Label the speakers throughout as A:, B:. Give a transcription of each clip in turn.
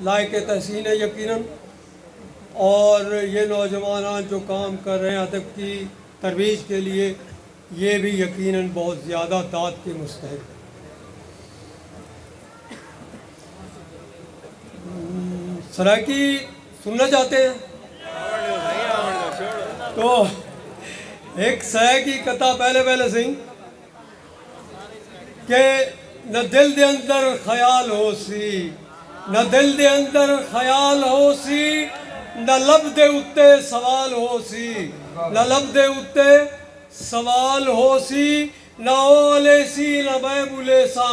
A: लायक तहसीन है यकीनन, और ये नौजवान जो काम कर रहे हैं अदब की तरवीज के लिए, ये भी यकीनन बहुत ज़्यादा दाद के मुस्तहिक़ है। सराकी सुनना चाहते हैं तो एक सह की कथा पहले सिंह के न दिल दे अंदर ख्याल हो सी, न दिल दे अंदर ख्याल हो सी, न लब दे उत्ते सवाल हो सी, न लब दे उत्ते सवाल हो सी, न ओले सी न मैं बुले सा,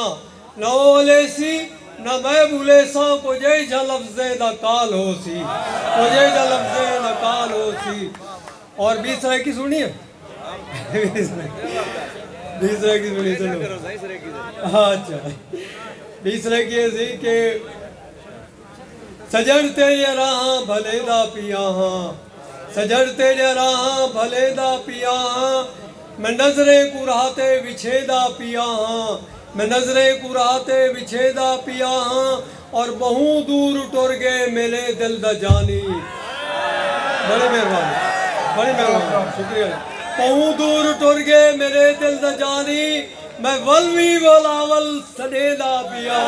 A: न ओले सी न मैं बुले सा, मुझे जा लफ्ज़े न काल हो सी, मुझे जा लफ्ज़े न काल हो सी। और 20 तरह की सुनी है 20 तरह की सुनी, चलो हाँ अच्छा 20 तरह की ऐसी कि सजन तेरे राह भले दा पिया हाँ, सजन तेरे राह भले दा पिया हाँ, मैं नजरे कुराते विछेदा पिया हाँ, मैं नजरे कुराते विछेदा पिया हाँ, और बहु दूर टुर गए मेरे दिल दा जानी। बड़ी मेहरबानी, बड़ी मेहरबानी, शुक्रिया। बहु दूर टुर गए मेरे दिल दा जानी, मैं वलवी वलावल सनेदा पिया,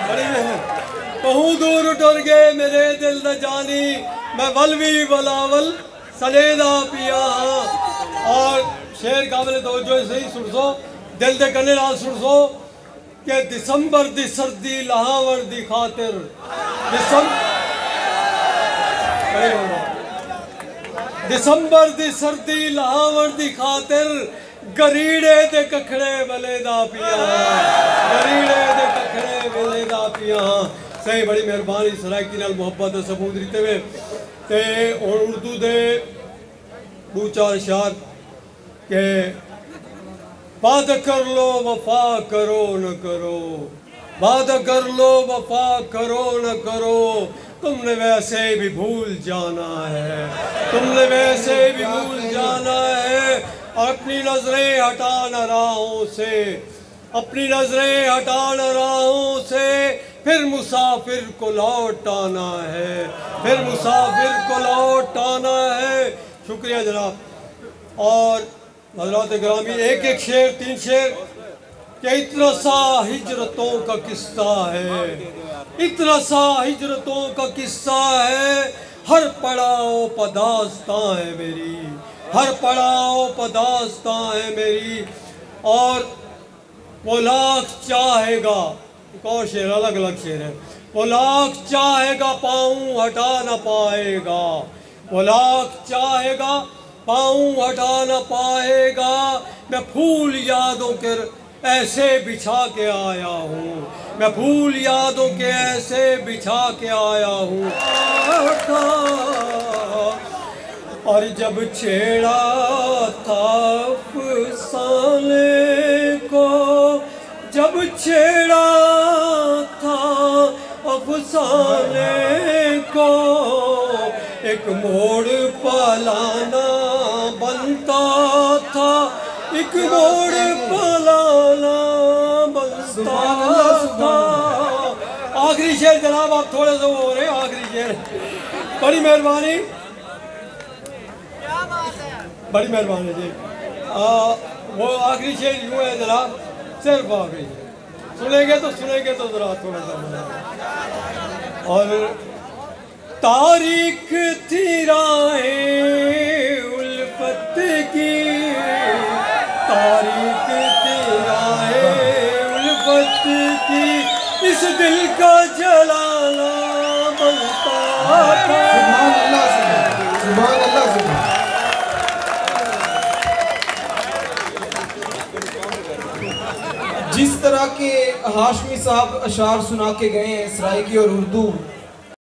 A: बड़ी मेहरबानी। बहु दूर टुर गए मेरे दिल दा जानी, मैं वलवी वलावल सनेदा पिया। और शेर काबिल तवज्जो सही सुन सो, दिल दे कन्ने नाल सुन सो कि दिसंबर दी सर्दी लहावर दी खातिर, दिसंबर दी सर्दी लहावर दी खातिर, गरीड़े दे कखड़े वले दा पिया, गरीड़े दे कखड़े वले दा पिया। सही बड़ी मेहरबानी, सराकी नाल मुहब्बत दा सबूत दिते हुए ते उर्दू दे 2-4 शार के वादा कर लो वफा करो न करो, वादा कर लो वफा करो न करो, तुमने वैसे भी भूल जाना है, तुमने वैसे भी भूल जाना है, अपनी नजरें हटा न राहों से, अपनी नजरें हटा न राहों से, फिर मुसाफिर को लौट आना है, फिर मुसाफिर को लौट आना है। शुक्रिया जनाब। और हज़रात ग्रामी एक एक शेर 3 शेर कि इतना सा हिजरतों का किस्सा है, इतना सा हिजरतों का किस्सा है, हर पड़ाव पदास्तां है मेरी, हर पड़ाव पदास्तां है मेरी। और वो लाख चाहेगा, एक और शेर अलग अलग शेर है, वो लाख चाहेगा पाँव हटा न पाएगा, वो लाख चाहेगा पाँव हटा न पाएगा, मैं फूल यादों के ऐसे बिछा के आया हूँ, मैं फूल यादों के ऐसे बिछा के आया हूँ। और जब छेड़ा था अफसाने को, जब छेड़ा था अफसाने को, एक मोड़ पलाना बनता था, एक मोड़ पलाना बनता था। आखिरी शेर जनाब, आप थोड़े से हो रहे, आखिरी शेर। बड़ी मेहरबानी, बड़ी मेहरबानी जी। वो आखिरी शेर यूँ है जनाब, सिर्फ आखिरी सुनेंगे तो जरा थोड़ा सा। और तारीख थी राहें उल्फत की, तारीख थी राहें उल्फत की, इस दिल का जलाना बनता था। सुभान अल्लाह, सुभान अल्लाह। जिस तरह के हाशमी साहब अशार सुना के गए हैं सराइकी और उर्दू,